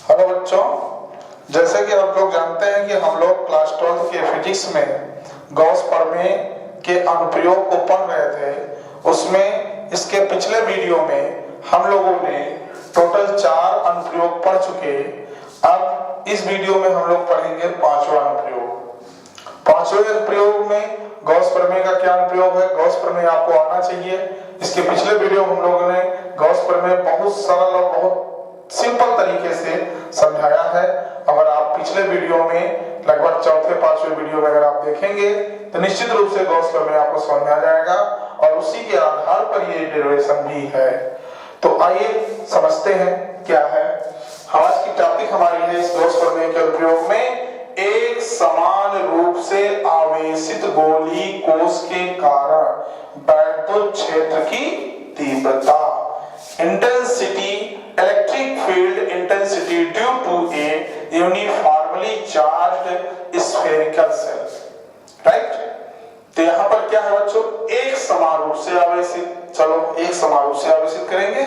Hello बच्चों, जैसे कि आप लोग जानते हैं कि हम लोग क्लास 12 के फिजिक्स में गॉस प्रमेय के अनुप्रयोग को पढ़ रहे थे। उसमें इसके पिछले वीडियो में हम लोगों ने टोटल 4 अनुप्रयोग पढ़ चुके। अब इस वीडियो में हम लोग पढ़ेंगे 5वां अनुप्रयोग। 5वें अनुप्रयोग में गॉस प्रमेय का क्या अनुप्रयोग है, गॉस प्रमेय आपको आना चाहिए। इसके पिछले वीडियो हम लोगों ने गॉस प्रमेय बहुत सरल और बहुत सिंपल तरीके से समझाया है। अगर आप पिछले वीडियो में लगभग 4थे-5वें वीडियो में अगर आप देखेंगे तो निश्चित रूप से गॉस प्रमेय आपको समझ में आ जाएगा और उसी के आधार पर ये डेरिवेशन भी है। तो आइए समझते हैं क्या है। आज की टॉपिक हमारी है इस गॉस प्रमेय के उपयोग में एक समान रूप से आवेशित गोली कोश के कारण वैद्युत क्षेत्र की तीव्रता, intensity, electric field intensity due to a uniformly charged spherical shell. Right, तो यहां पर क्या है बच्चों, एक समान रूप से आवेशित। चलो एक समान रूप से आवेशित करेंगे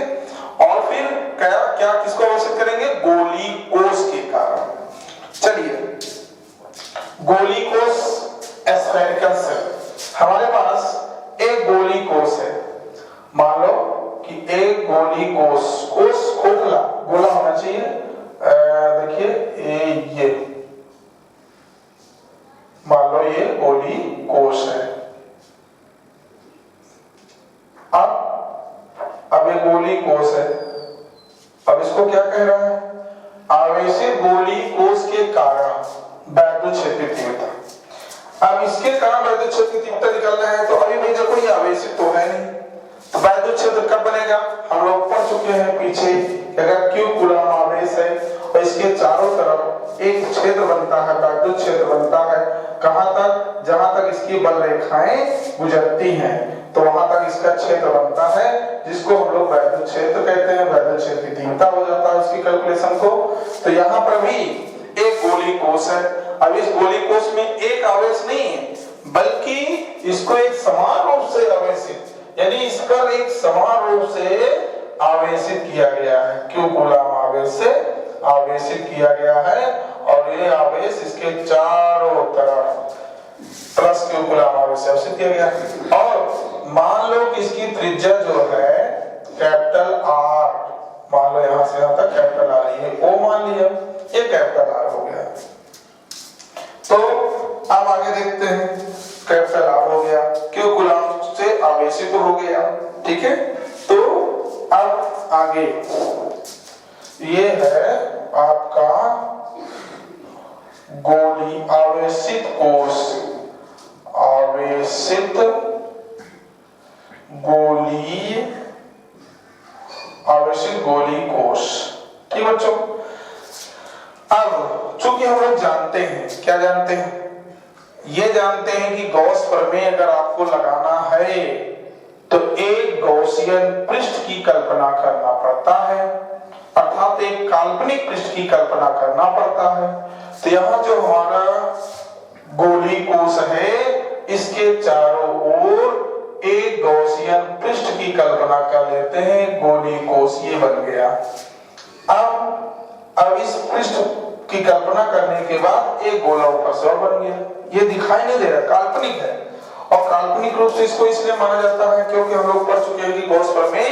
और फिर क्या क्या किसको आवेशित करेंगे, गोली कोश के कारण। चलिए, गोली कोश स्फेरिकल सेल, हमारे पास एक गोली कोश है। मान लो कि एक गोली कोश खोखला गोला होना चाहिए। देखिए ये मान लो ये गोली कोश है। अब ये गोली कोश है। अब इसको क्या कह रहा है, आवेशित गोली कोश के कारण वैद्युत क्षेत्र की तीव्रता। अब इसके कारण वैद्युत क्षेत्र की तीव्रता निकालना है तो अभी भाई देखो ये आवेशित तो है नहीं, तो वैद्युत क्षेत्र कब बनेगा, हम लोग पढ़ चुके हैं पीछे कि अगर Q कूलम आवेश है और इसके चारों तरफ एक क्षेत्र बनता है, वैद्युत क्षेत्र बनता है। कहां तक, जहां तक इसकी बल रेखाएं गुजरती हैं तो वहां तक इसका क्षेत्र बनता है, जिसको हम लोग वैद्युत क्षेत्र कहते हैं। वैद्युत क्षेत्र की तीव्रता हो जाता है उसकी कैलकुलेशन को। तो यहां पर भी एक गोली कोश है। अब इस गोली कोश में एक आवेश नहीं है बल्कि इसको एक समान रूप से आवेशित, यानी इस पर एक समान रूप से आवेशित किया गया है। Q कूलम आवेश से आवेशित किया गया है और ये आवेश इसके चारों तरफ प्लस Q कूलम आवेश से आवेशित किया गया है। और मान लो कि इसकी त्रिज्या जो है कैपिटल R, मान लो यहां से यहां तक कैपिटल R है, O मान लिया, ये कैपिटल R हो गया। तो अब आगे देखते हैं, कैपिटल R हो गया, Q कूलम से आवेशित हो गया। ठीक है, तो अब आगे ये है आपका गोली आवेशित कोश, आवेशित गोली, आवेशित गोली कोश। ठीक बच्चों, अब चूंकि हम लोग जानते हैं, क्या जानते हैं, ये जानते हैं कि गॉस प्रमेय अगर आपको लगाना है तो एक गॉसियन पृष्ठ की कल्पना करना पड़ता है, अर्थात एक काल्पनिक पृष्ठ की कल्पना करना पड़ता है। तो यहां जो हमारा गोली कोश है इसके चारों ओर एक गॉसियन पृष्ठ की कल्पना कर लेते हैं, गोली कोश ये बन गया। अब इस पृष्ठ की कल्पना करने के बाद एक गोला ऊपर से और बन गया। ये दिखाई नहीं दे रहा, काल्पनिक है। और काल्पनिक रूप से इसको इसलिए माना जाता है क्योंकि हम लोग पढ़ चुके हैं कि गॉस प्रमेय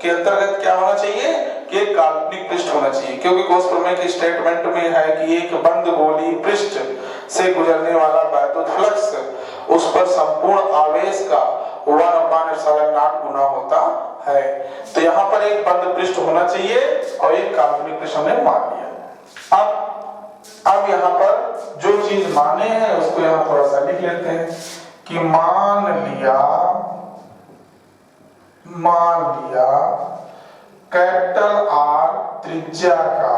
के अंतर्गत क्या होना चाहिए कि एक काल्पनिक पृष्ठ होना चाहिए। क्योंकि गॉस प्रमेय के स्टेटमेंट में है कि एक बंद गोली पृष्ठ से गुजरने वाला वैद्युत फ्लक्स उस पर संपूर्ण आवेश का 1/ε0 गुना होता है। तो यहाँ पर एक बंद पृष्ठ होना चाहिए और एक काल्पनिक पृष्ठ हमने मान लिया। अब यहाँ पर जो चीज माने हैं उसको यहाँ थोड़ा सा लिख लेते हैं कि मान लिया कैपिटल R त्रिज्या का,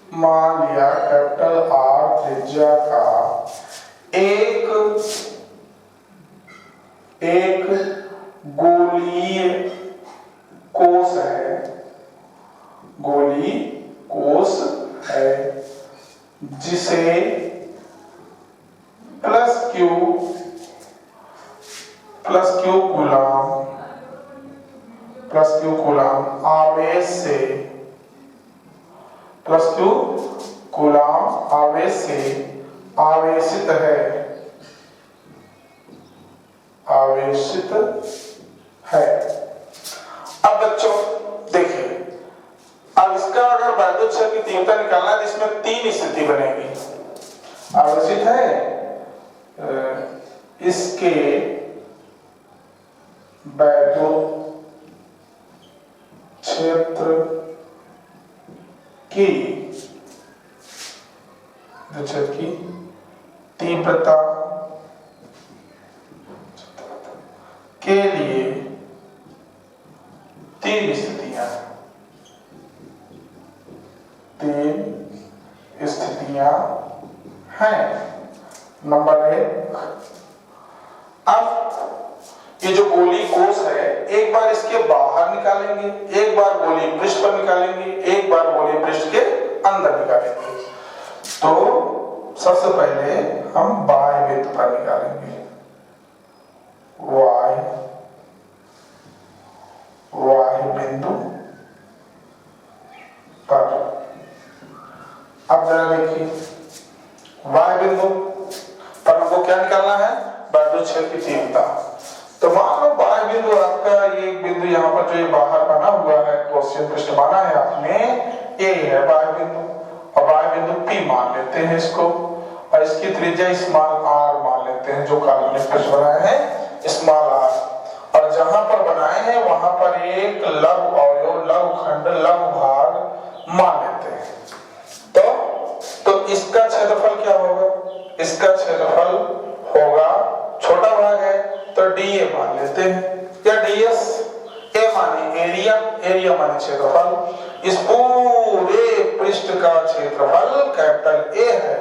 मान लिया कैपिटल R त्रिज्या का एक गोलीय कोश है, गोली कोश है जिसे प्लस Q कूलम आवेश से प्लस क्यू कूलाम आवेश से आवेशित है, आवेशित है। अब बच्चों देखिए, अब इसका अगर वैद्युत क्षेत्र की तीव्रता निकालना है तो इसमें तीन स्थिति बनेगी। आवेशित है, इसके वैद्युत क्षेत्र की तीव्रता के लिए तीन स्थितियां हैं। नंबर 1, अब ये जो गोली कोष है, एक बार इसके बाहर निकालेंगे, एक बार गोली पृष्ठ पर निकालेंगे, एक बार गोली पृष्ठ के अंदर निकालेंगे। तो सबसे पहले हम बाह्य बिंदु पर निकालेंगे, वाह्य बिंदु पर। अब जरा देखिए, वाह्य बिंदु पर हमको क्या निकालना है? वैद्युत क्षेत्र की तीव्रता। तो मान लो वाह्य बिंदु आपका ये बिंदु यहाँ पर जो ये बाहर बना हुआ है, क्वेश्चन पृष्ठ बना है आपने, ए है वाह्य बिंदु, और वाह्य बिंदु P मान लेते हैं इसको, और इसकी त्रिज्या स्मॉल r मान लेते हैं, जो काल्पनिक पृष्ठ बनाए हैं स्मॉल r, और जहां पर बनाए हैं वहां पर एक लघु अवयव, लघु खंड, लघु भाग मान लेते हैं। तो इसका क्षेत्रफल क्या होगा? इसका क्षेत्रफल होगा, छोटा भाग है तो dA मान लेते हैं, या ds, a माने एरिया, एरिया माने क्षेत्रफल। इस पूरे पृष्ठ का क्षेत्रफल कैपिटल A है,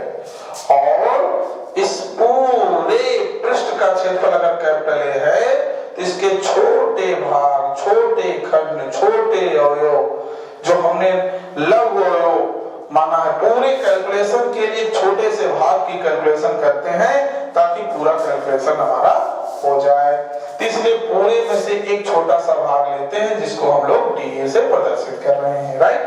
और इस पूरे पृष्ठ का क्षेत्रफल अगर कैपिटल A है तो इसके छोटे भाग, छोटे खंड, छोटे अवयव जो हमने लघु अवयव माना है, पूरे कैलकुलेशन के लिए छोटे से भाग की कैलकुलेशन करते हैं ताकि पूरा कैलकुलेशन हमारा हो जाए। तो इसलिए पूरे में से एक छोटा सा भाग लेते हैं जिसको हम लोग dA से प्रदर्शित कर रहे हैं, राइट।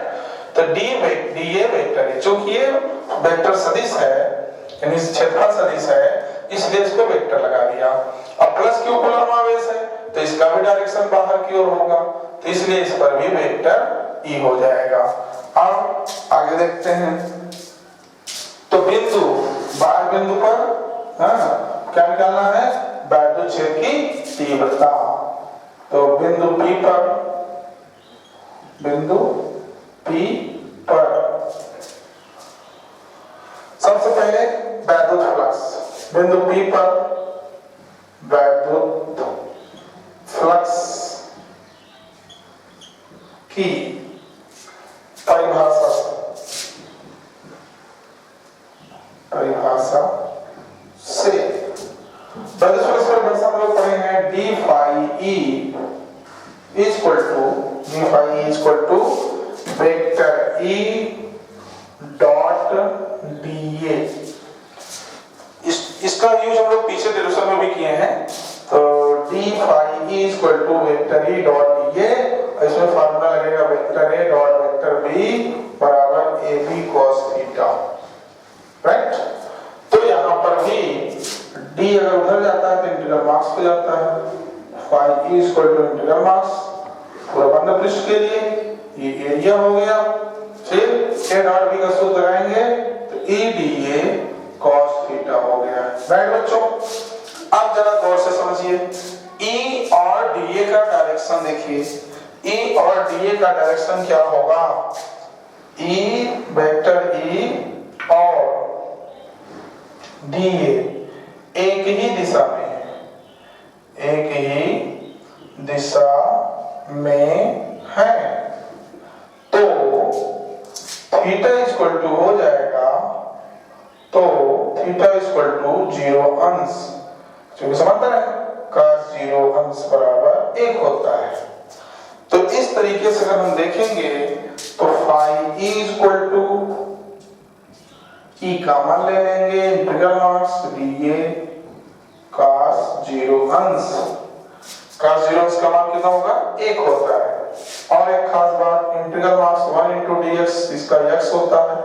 तो dA वेक्टर है, चूंकि ये वेक्टर सदिश है यानी क्षेत्रफल सदिश है, इसलिए इसको वेक्टर लगा दिया। अब प्लस क्यू कूलम आवेश है तो इसका भी डायरेक्शन बाहर की ओर होगा, तो इसलिए इस पर भी वेक्टर E हो जाएगा। अब आगे देखते हैं, तो बिंदु बाह्य बिंदु पर क्या निकालना है? वैद्युत क्षेत्र की तीव्रता। तो बिंदु P पर सबसे पहले वैद्युत फ्लक्स, बिंदु P पर वैद्युत फ्लक्स की परिभाषा से वैद्युत फ्लक्स पर परिभाषा हम लोग पढ़े हैं, d phi E equal to vector E dot dA। इसका यूज हम लोग पीछे डेरिवेशन में भी किए हैं। तो d phi E equal to vector E dot dA, इसमें फार्मूला लगेगा vector A dot vector B बराबर AB cos थीटा, राइट। तो यहाँ पर भी d अगर उधर जाता है तो इंटीग्रल मार्क्स हो जाता है, phi E equal to integral marks पूरा बंद पृष्ठ के लिए, ये एरिया हो गया। फिर A डॉट B का सूत्र लगाएंगे तो E dA cos थीटा हो गया, राइट बच्चों। अब जरा गौर से समझिए, E और dA का डायरेक्शन देखिए, E और dA का डायरेक्शन क्या होगा? E वेक्टर E और dA एक ही दिशा में है, तो थीटा इक्वल टू हो जाएगा, तो थीटा इक्वल टू 0 अंश, क्योंकि समांतर है, cos 0 अंश बराबर 1 होता है। तो इस तरीके से अगर हम देखेंगे तो phi E equal to E का मान ले लेंगे इंटीग्रल मार्क्स dA cos 0 अंश, cos 0 अंश का मान कितना होगा? 1 होता है। और एक खास बात, इंटीग्रल मास 1 into dx इसका x होता है।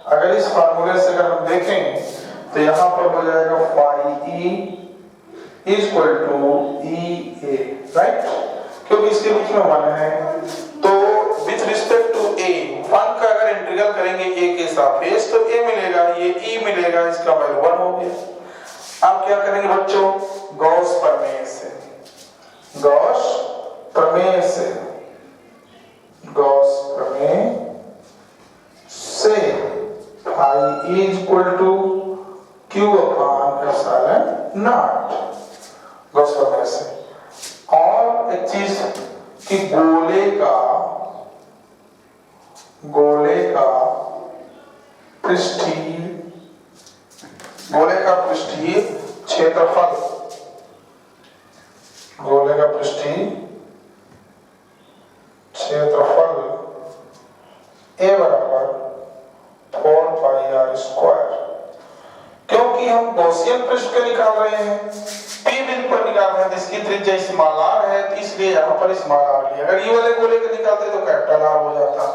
अगर इस फार्मूले से अगर हम देखें तो यहाँ पर हो जाएगा phi e is equal to EA, right? क्योंकि इसके बीच में 1 है, तो विथ रिस्पेक्ट टू a 1 का अगर इंटीग्रल करेंगे a के सापेक्ष तो a मिलेगा, ये e मिलेगा, इसका वैल्यू 1 हो गया। अब क्या करेंगे बच्चों? गॉस प्रमेय से, गॉस प्रमेय से, गॉस प्रमेय से phi is equal to q upon epsilon naught, Gauss प्रमेय से। और एक चीज कि गोले का पृष्ठीय क्षेत्रफल, गोले का पृष्ठीय क्षेत्रफल a बराबर 4 pi r स्क्वायर। क्योंकि हम गॉसियन पृष्ठ के निकाल रहे हैं, p बिंदु पर निकाल रहे हैं, जिसकी त्रिज्या स्मॉल r है, तो इसलिए यहाँ पर स्मॉल r लिया। अगर ये वाले गोले का निकालते तो कैपिटल R हो जाता,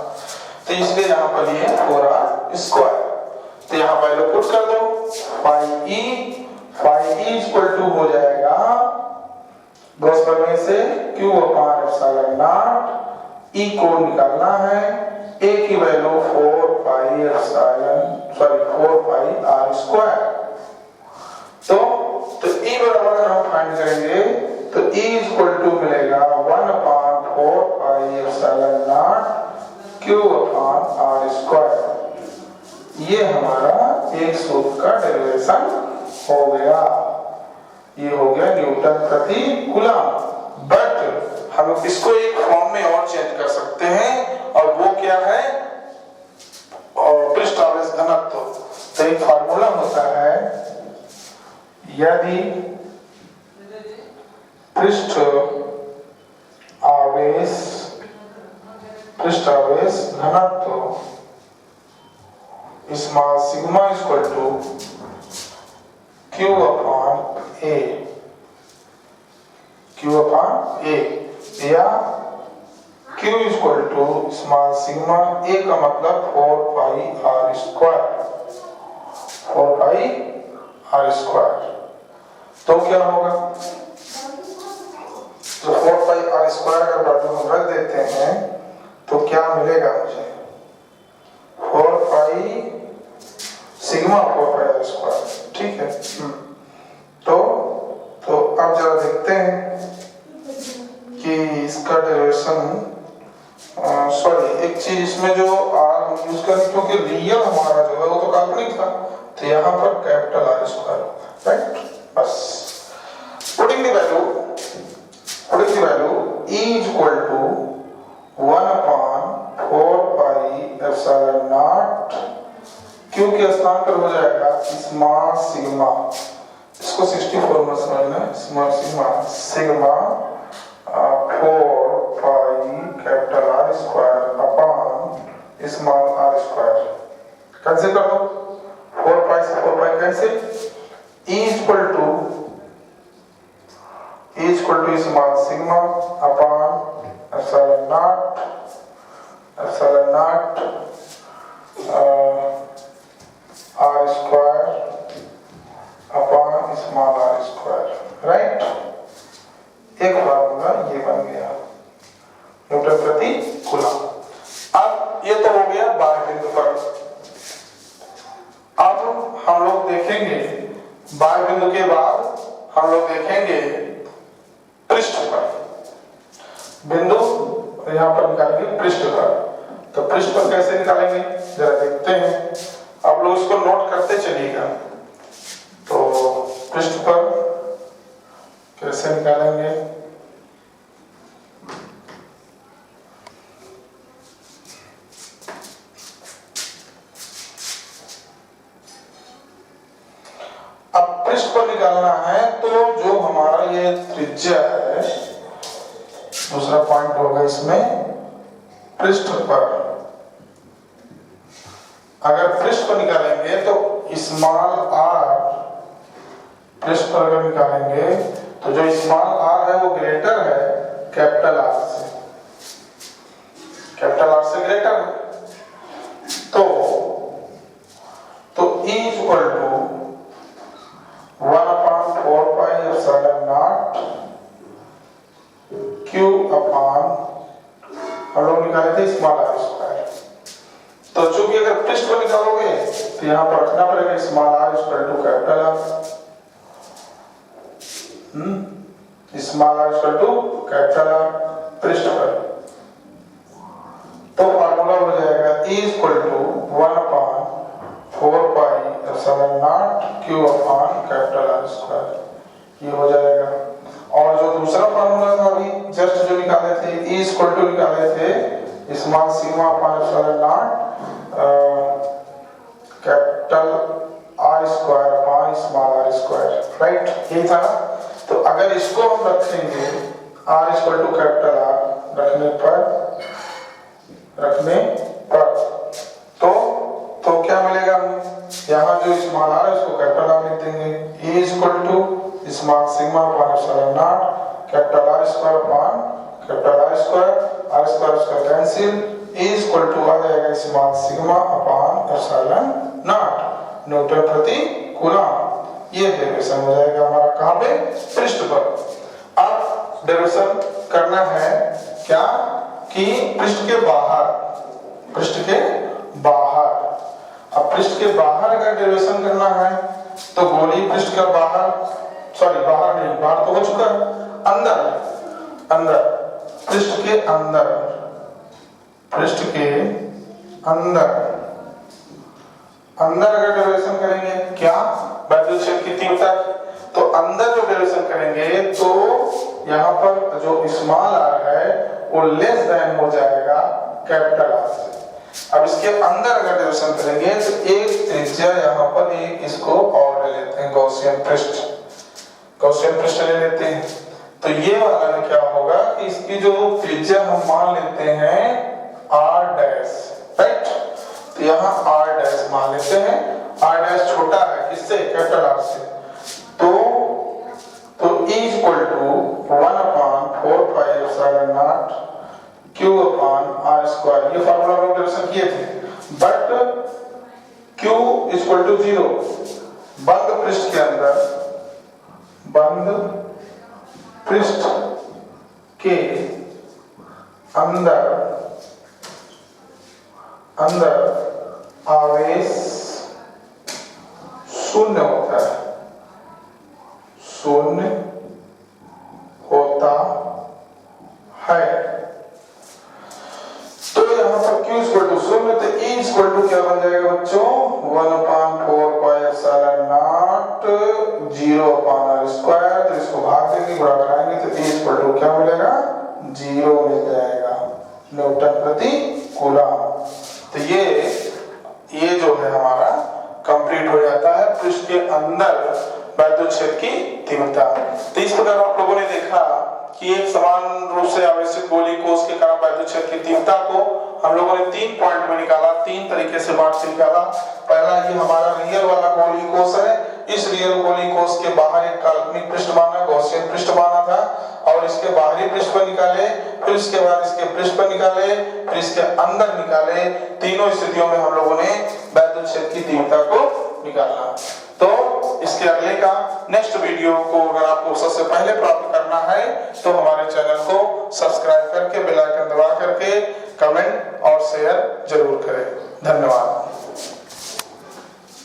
तो इसलिए यहाँ पर ये 4r स्क्वायर। तो यहाँ वैल्यू पुट कर दो, phi e इक्वल टू हो जाएगा गॉस प्रमेय से q upon epsilon not, e को निकालना है, a की वैल्यू 4 pi r स्क्वायर। तो e बराबर अगर हम फाइंड करेंगे तो e इक्वल टू मिलेगा 1 upon 4 pi epsilon nought q upon r square. ये हमारा एक सूत्र का डेरिवेशन हो गया, ये हो गया न्यूटन प्रति कूलम। बट हम इसको एक फॉर्म में और चेंज कर सकते हैं, और वो क्या है? पृष्ठ आवेश घनत्व। तो एक फार्मूला होता है, यदि पृष्ठ आवेश घनत्व small sigma equal to q upon a, या q equal to small sigma, a का मतलब 4 pi r स्क्वायर। तो क्या होगा? तो 4 pi r स्क्वायर का वैल्यू हम रख देते हैं, तो क्या मिलेगा मुझे? 4 pi sigma 4 pi r square, ठीक है। तो अब जरा देखते हैं कि इसका डेरिवेशन, एक चीज इसमें जो r हम यूज करें, क्योंकि रियल हमारा जो है वो तो काल्पनिक था, तो यहाँ पर कैपिटल R स्क्वायर होगा, राइट? बस putting the value e equal to 1 upon 4 pi epsilon nought, q के स्थान पर हो जाएगा स्मॉल सिग्मा, इसको 64 में समझना, small sigma 4 pi capital R square upon small r square. Cancel कर दो, 4 pi से 4 pi cancel, e equal to small sigma upon epsilon nought r square upon small r square, right? एक formula ये बन गया न्यूटन प्रति coulomb. अब ये तो हो गया बाह्य बिंदु पर। अब हम लोग देखेंगे बाह्य बिंदु के बाद हम लोग देखेंगे पृष्ठ पर। बिंदु यहाँ पर निकालेंगे पृष्ठ पर, तो पृष्ठ पर कैसे निकालेंगे जरा देखते हैं। आप लोग इसको नोट करते चलिएगा। तो पृष्ठ पर कैसे निकालेंगे? अब पृष्ठ पर निकालना है, तो जो हमारा ये त्रिज्या है, दूसरा पॉइंट होगा इसमें पृष्ठ पर। अगर पृष्ठ पर निकालेंगे तो स्मॉल r, पृष्ठ पर अगर निकालेंगे तो जो स्मॉल r है वो ग्रेटर है कैपिटल R से, कैपिटल आर से ग्रेटर है। तो E equal to 1/4 pi epsilon nought Q upon हम लोग निकाले थे स्मॉल आर स्क्वायर। तो चूंकि अगर पृष्ठ पर निकालोगे तो यहाँ पर रखना पड़ेगा small R equal to capital R, small R equal to capital R पृष्ठ पर। तो फार्मूला हो जाएगा E equal to 1/4 pi epsilon nought Q upon capital R square, ये हो जाएगा। और जो दूसरा फार्मूला था अभी जस्ट जो निकाले थे E इक्वल टू निकाले थे small sigma upon epsilon not capital R square upon small R square, right, ये था। तो अगर इसको हम रखेंगे R equal to capital R रखने पर तो क्या मिलेगा हमें, यहाँ जो स्मॉल आर है उसको कैपिटल आर लिख देंगे। E equal to small sigma upon epsilon not capital R square upon capital R square cancel, E equal to आ जाएगा small sigma upon epsilon naught Newton प्रति कूलम। ये डेरिवेशन हो जाएगा हमारा कहाँ पे, पृष्ठ पर। अब डेरिवेशन करना है क्या कि पृष्ठ के बाहर, अब पृष्ठ के बाहर अगर डेरिवेशन करना है तो गोली पृष्ठ का बाहर, सॉरी बाहर नहीं, बाहर तो हो चुका है, अंदर पृष्ठ के अंदर अगर डेरिवेशन करेंगे क्या वैद्युत क्षेत्र की तीव्रता, तो अंदर जो डेरिवेशन करेंगे तो यहाँ पर जो स्मॉल आर है वो लेस देन हो जाएगा कैपिटल आर से। अब इसके अंदर अगर डेरिवेशन करेंगे तो एक त्रिज्या यहाँ पर एक इसको और ले लेते हैं, गॉसियन पृष्ठ ले लेते हैं। तो ये वाला में क्या होगा कि इसकी जो त्रिज्या हम मान लेते हैं r डैश, राइट, तो यहाँ r डैश मान लेते हैं, r डैश छोटा है किससे, कैपिटल R से। तो E equal to 1/4 pi epsilon nought Q upon R square, ये फार्मूला हम डेरिवेशन किए थे, बट Q इक्वल टू 0, बंद पृष्ठ के अंदर अंदर आवेश शून्य होता है, तो यहाँ पर Q इक्वल टू 0, तो E इक्वल टू क्या बन जाएगा बच्चों, 1/4 pi epsilon not 0/r square, तो इसको भाग देंगे, गुणा कराएंगे तो E इक्वल टू क्या मिलेगा, 0 मिल जाएगा न्यूटन प्रति कूलम। तो ये जो है हमारा कंप्लीट हो जाता है पृष्ठ के अंदर वैद्युत क्षेत्र की तीव्रता। तो इस प्रकार आप लोगों ने देखा कि एक समान रूप से आवेशित गोली कोश के कारण वैद्युत क्षेत्र की तीव्रता को हम लोगों ने 3 पॉइंट में निकाला, 3 तरीके से बांट के निकाला। पहला ये हमारा रियल वाला गोली कोश है, इस रियल गोली कोश के बाहर एक काल्पनिक पृष्ठ माना, गॉसियन पृष्ठ माना था, और इसके बाहरी पृष्ठ पर निकाले, फिर इसके बाद इसके पृष्ठ पर निकाले, फिर इसके अंदर निकाले। तीनों स्थितियों में हम लोगों ने वैद्युत क्षेत्र की तीव्रता को निकाला। तो इसके अगले का नेक्स्ट वीडियो को अगर आपको सबसे पहले प्राप्त करना है तो हमारे चैनल को सब्सक्राइब करके बेल आइकन दबा करके कमेंट और शेयर जरूर करें। धन्यवाद।